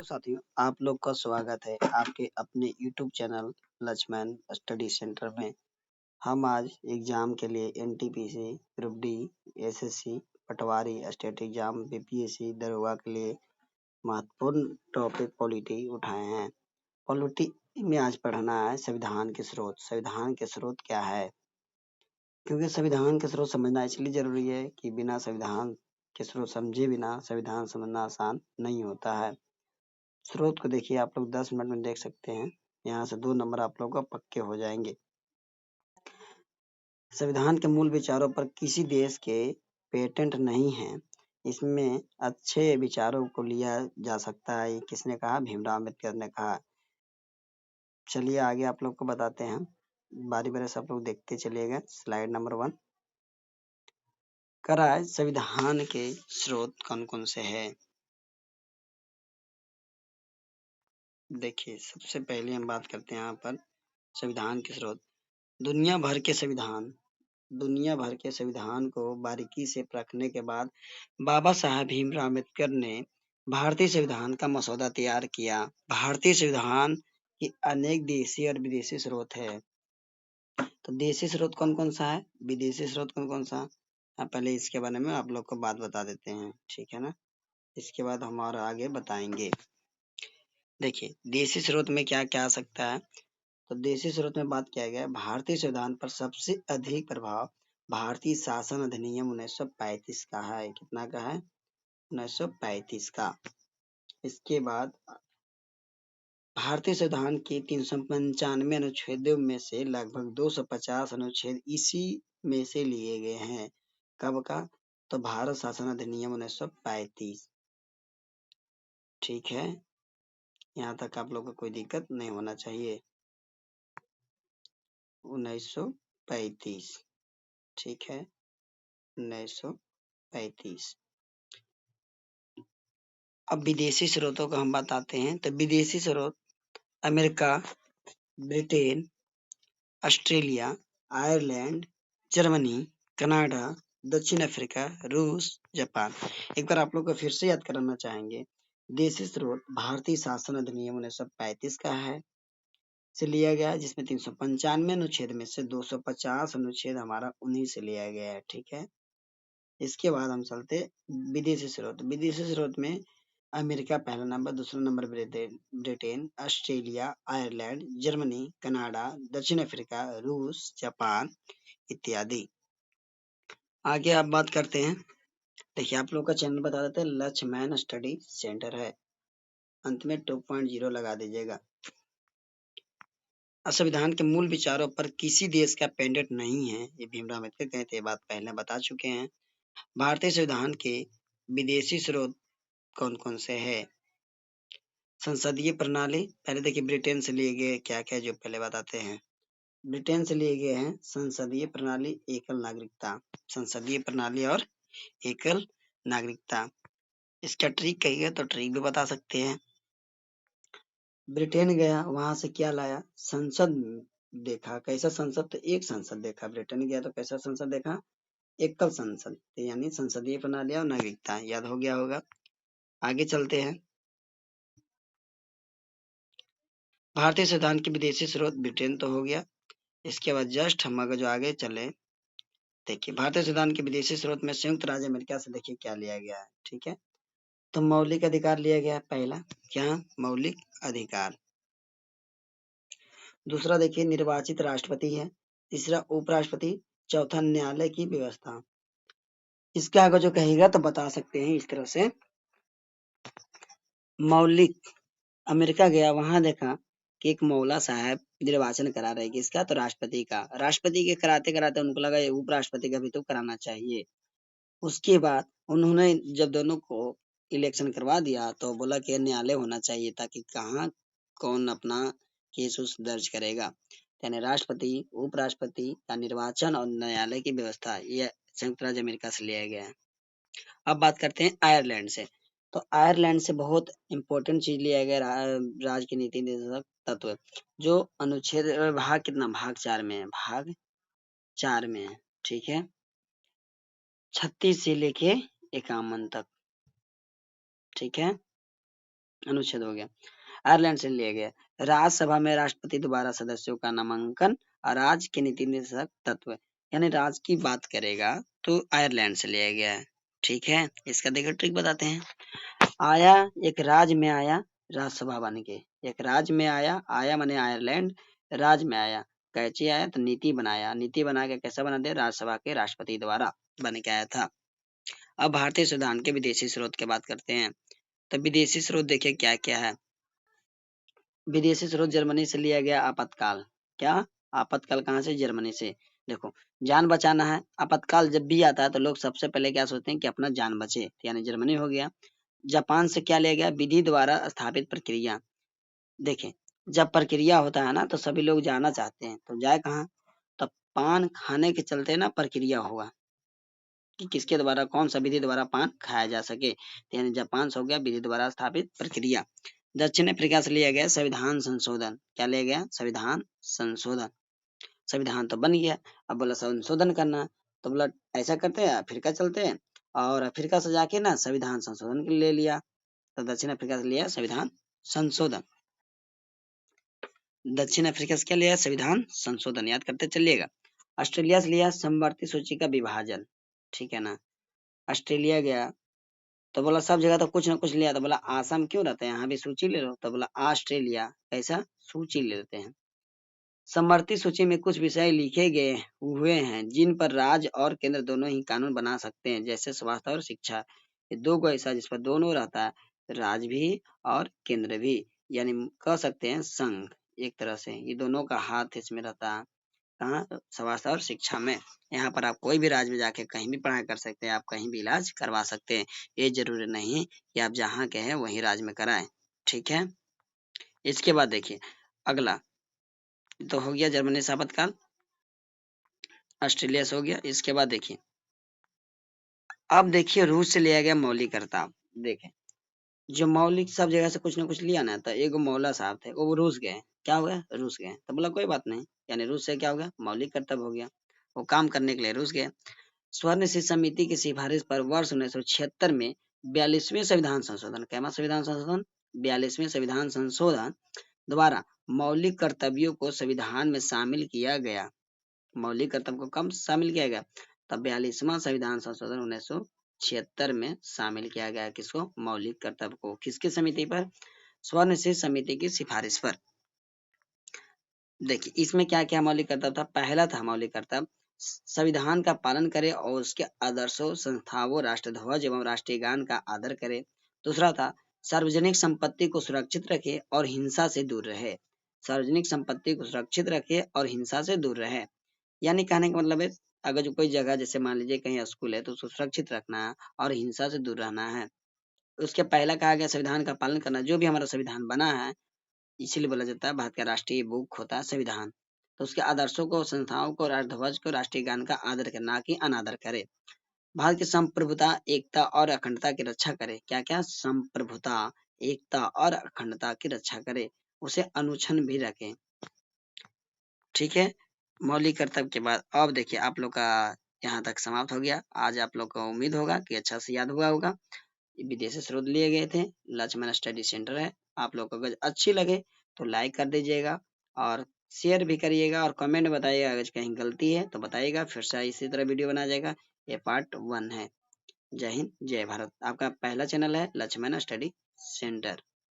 साथियों, आप लोग का स्वागत है आपके अपने YouTube channel Laxman study centre में। हम आज एग्जाम के लिए NTPC, group D, SSC, patwari, state exam, BPSC, दरोगा के लिए महत्वपूर्ण टॉपिक पॉलिटी उठाए हैं। पॉलिटी में आज पढ़ना है संविधान के स्रोत। संविधान के स्रोत क्या है? क्योंकि संविधान के स्रोत समझना इसलिए जरूरी है कि बिना संविधान के स्रोत समझे बिना संविधान समझना आसान नहीं होता है। स्रोत को देखिए, आप लोग 10 मिनट में देख सकते हैं। यहाँ से 2 नंबर आप लोगों का पक्के हो जाएंगे। संविधान के मूल विचारों पर किसी देश के पेटेंट नहीं है। इसमें अच्छे विचारों को लिया जा सकता है। ये किसने कहा? भीमराव अम्बेडकर ने कहा। चलिए आगे आप लोग को बताते हैं। बारी बारी से आप लोग देखते चलिएगा। स्लाइड नंबर 1 कराए संविधान के स्रोत कौन कौन से है। देखिए, सबसे पहले हम बात करते हैं यहाँ पर संविधान के स्रोत। दुनिया भर के संविधान को बारीकी से परखने के बाद बाबा साहेब भीमराव अम्बेडकर ने भारतीय संविधान का मसौदा तैयार किया। भारतीय संविधान के अनेक देशी और विदेशी स्रोत है। तो देशी स्रोत कौन कौन सा है, विदेशी स्रोत कौन कौन सा? पहले इसके बारे में आप लोग को बात बता देते हैं, ठीक है ना। इसके बाद हम और आगे बताएंगे। देखिए, देशी स्रोत में क्या क्या आ सकता है। तो देशी स्रोत में बात किया गया, भारतीय संविधान पर सबसे अधिक प्रभाव भारतीय शासन अधिनियम 1935 का है। कितना का है? 1935 का। इसके बाद भारतीय संविधान के 395 अनुच्छेदों में से लगभग 250 अनुच्छेद इसी में से लिए गए हैं। कब का? तो भारत शासन अधिनियम 1935। ठीक है, यहाँ तक आप लोग को कोई दिक्कत नहीं होना चाहिए। 1935, ठीक है, 1935। अब विदेशी स्रोतों का हम बताते हैं। तो विदेशी स्रोत America, Britain, Australia, Ireland, Germany, Canada, दक्षिण अफ्रीका, रूस, जापान। एक बार आप लोग को फिर से याद कराना चाहेंगे। देशी स्रोत भारतीय शासन अधिनियम 1935 का है से लिया गया है, जिसमें 395 अनुच्छेद में से 250 अनुच्छेद हमारा उन्हीं से लिया गया है। ठीक है, इसके बाद हम चलते विदेशी स्रोत। विदेशी स्रोत में अमेरिका पहला नंबर, दूसरा number Britain, Australia, Ireland, Germany, Canada, दक्षिण अफ्रीका, रूस, जापान इत्यादि। आगे आप बात करते हैं। देखिए, आप लोग का चैनल बता देते हैं, लक्ष्मण स्टडी सेंटर है। अंत में 2.0 लगा दीजिएगा। संविधान के मूल विचारों पर किसी देश का पेटेंट नहीं है, ये भीमराव अम्बेडकर कहते हैं। बात पहले बता चुके हैं। भारतीय संविधान के विदेशी स्रोत कौन कौन से है। संसदीय प्रणाली, पहले देखिए ब्रिटेन से लिए गए क्या क्या, जो पहले बताते हैं। ब्रिटेन से लिए गए हैं संसदीय प्रणाली, एकल नागरिकता। संसदीय प्रणाली और एकल नागरिकता। इसका ट्रिक कहिए तो ट्रिक भी बता सकते हैं। ब्रिटेन गया, वहां से क्या लाया? संसद देखा। कैसा संसद? तो एक संसद देखा। ब्रिटेन गया तो कैसा संसद देखा? एकल संसद, यानी संसदीय प्रणाली और नागरिकता। याद हो गया होगा। आगे चलते हैं। भारतीय संविधान के विदेशी स्रोत ब्रिटेन तो हो गया। इसके बाद जस्ट हम अगर जो आगे चले, देखिए भारतीय संविधान के विदेशी स्रोत में संयुक्त राज्य अमेरिका से देखिए क्या लिया गया है। ठीक है, तो मौलिक अधिकार लिया गया है पहला। क्या? मौलिक अधिकार। दूसरा देखिए निर्वाचित राष्ट्रपति है। तीसरा उपराष्ट्रपति। चौथा न्यायालय की व्यवस्था। इसके आगे जो कहेगा तो बता सकते हैं इस तरह से। मौलिक, अमेरिका गया, वहां देखा कि एक मौला साहब निर्वाचन करा रहे, किसका? तो राष्ट्रपति का। राष्ट्रपति के कराते कराते उनको लगा ये उपराष्ट्रपति का भी तो कराना चाहिए। उसके बाद उन्होंने जब दोनों को इलेक्शन करवा दिया तो बोला कि न्यायालय होना चाहिए, ताकि कहाँ कौन अपना केस उस दर्ज करेगा। यानी राष्ट्रपति, उपराष्ट्रपति का निर्वाचन और न्यायालय की व्यवस्था, ये संयुक्त राज्य अमेरिका से लिया गया है। अब बात करते हैं आयरलैंड से। तो आयरलैंड से बहुत इंपॉर्टेंट चीज लिया गया, राज्य की नीति निर्देशक तत्व, जो अनुच्छेद भाग कितना? भाग 4 में है। भाग 4 में है। ठीक है, 36 से लेके 51 तक। ठीक है, अनुच्छेद हो गया। आयरलैंड से लिया गया। राज्यसभा में राष्ट्रपति द्वारा सदस्यों का नामांकन और राज्य के नीति निर्देशक तत्व, यानी राज्य की बात करेगा तो आयरलैंड से लिया गया है। ठीक है, इसका देखो ट्रिक बताते हैं। आया, एक राज्य में आया राज्यसभा बन के, एक राज्य में आया, आया माने आयरलैंड, राज्य में आया, कैसे आया तो नीति बनाया, नीति बना के कैसा बना दिया, राज्यसभा के राष्ट्रपति द्वारा बन के आया था। अब भारतीय संविधान के विदेशी स्रोत की बात करते हैं। तो विदेशी स्रोत देखिए क्या क्या है। विदेशी स्रोत जर्मनी से लिया गया आपातकाल। क्या? आपातकाल कहाँ से? जर्मनी से। देखो, जान बचाना है, आपातकाल जब भी आता है तो लोग सबसे पहले क्या सोचते हैं कि अपना जान बचे, यानी जर्मनी हो गया। जापान से क्या लिया गया? विधि द्वारा स्थापित प्रक्रिया। देखें, जब प्रक्रिया होता है ना तो सभी लोग जाना चाहते हैं, तो जाए कहाँ? तो पान खाने के चलते ना प्रक्रिया हुआ कि किसके द्वारा, कौन सा विधि द्वारा पान खाया जा सके, तो यानी जापान से हो गया विधि द्वारा स्थापित प्रक्रिया। दक्षिण अफ्रीका से लिया गया संविधान संशोधन। क्या लिया गया? संविधान संशोधन। संविधान तो बन गया, अब बोला संशोधन करना है, तो बोला ऐसा करते हैं, अफ्रीका चलते हैं और अफ्रीका से जाके ना संविधान संशोधन के लिए ले लिया। तो दक्षिण अफ्रीका से लिया संविधान संशोधन। दक्षिण अफ्रीका से क्या लिया? संविधान संशोधन, याद करते चलिएगा। ऑस्ट्रेलिया से लिया समवर्ती सूची का विभाजन। ठीक है ना, ऑस्ट्रेलिया गया तो बोला सब जगह तो कुछ ना कुछ लिया, तो बोला आसाम क्यों रहते हैं, यहाँ भी सूची ले लो, तो बोला ऑस्ट्रेलिया कैसा सूची ले लेते हैं। समवर्ती सूची में कुछ विषय लिखे गए हुए हैं जिन पर राज्य और केंद्र दोनों ही कानून बना सकते हैं, जैसे स्वास्थ्य और शिक्षा। ये दो गो ऐसा जिस पर दोनों रहता है, राज्य भी और केंद्र भी, यानी कह सकते हैं संघ। एक तरह से ये दोनों का हाथ इसमें रहता है। कहाँ? स्वास्थ्य और शिक्षा में। यहाँ पर आप कोई भी राज्य में जाके कहीं भी पढ़ाई कर सकते हैं, आप कहीं भी इलाज करवा सकते हैं। ये जरूरी नहीं कि आप जहाँ के हैं वहीं राज्य में कराएं। ठीक है, इसके बाद देखिए अगला तो हो गया जर्मनी से आपातकाल, ऑस्ट्रेलिया से हो गया। इसके बाद देखिए, अब देखिए रूस से लिया गया मौलिक करताब। देखें, जो मौलिक सब जगह से कुछ ना कुछ लिया ना, तो एगो मौला साहब थे वो रूस गए। क्या हो गया? रूस गए, तो बोला कोई बात नहीं, यानी रूस से क्या हो गया? मौलिक कर्तव्य हो गया, वो काम करने के लिए रूस गए। स्वर्ण सिद्ध समिति की सिफारिश पर वर्ष 1976 में 42वें संविधान संशोधन, कैमा संविधान संशोधन, 42वें संविधान संशोधन द्वारा मौलिक कर्तव्यों को संविधान में शामिल किया गया। मौलिक कर्तव्य को कम शामिल किया गया, तब 42वां संविधान संशोधन 1976 में शामिल किया गया। किसको? मौलिक कर्तव्य को। किसकी समिति पर? स्वर्ण सिद्ध समिति की सिफारिश पर। देखिए इसमें क्या क्या मौलिक कर्तव्य था। पहला था मौलिक कर्तव्य संविधान का पालन करे और उसके आदर्शों, संस्थाओं, राष्ट्रध्वज एवं राष्ट्रीय गान का आदर करे। दूसरा था सार्वजनिक संपत्ति को सुरक्षित रखे और हिंसा से दूर रहे। सार्वजनिक संपत्ति को सुरक्षित रखे और हिंसा से दूर रहे, यानी कहने का मतलब है अगर जो कोई जगह जैसे मान लीजिए कहीं स्कूल है तो उसको सुरक्षित रखना है और हिंसा से दूर रहना है। उसके पहला कहा गया संविधान का पालन करना, जो भी हमारा संविधान बना है इसीलिए बोला जाता है भारत का राष्ट्रीय बुक होता है संविधान। तो उसके आदर्शों को, संस्थाओं को, राष्ट्रध्वज को, राष्ट्रीय गान का आदर करे, ना कि अनादर करे। भारत की संप्रभुता, एकता और अखंडता की रक्षा करे। क्या क्या? संप्रभुता, एकता और अखंडता की रक्षा करे, उसे अनुछन भी रखे। ठीक है, मौलिक कर्तव्य के बाद अब देखिए आप लोग का यहाँ तक समाप्त हो गया। आज आप लोग को उम्मीद होगा कि अच्छा से याद हुआ होगा। विदेशी स्रोत लिए गए थे, लक्ष्मण स्टडी सेंटर है। आप लोग को अगर अच्छी लगे तो लाइक कर दीजिएगा और शेयर भी करिएगा और कमेंट बताइएगा, अगर कहीं गलती है तो बताइएगा, फिर से इसी तरह वीडियो बनाया जाएगा। ये पार्ट 1 है। जय हिंद, जय भारत। आपका पहला चैनल है लक्ष्मण स्टडी सेंटर।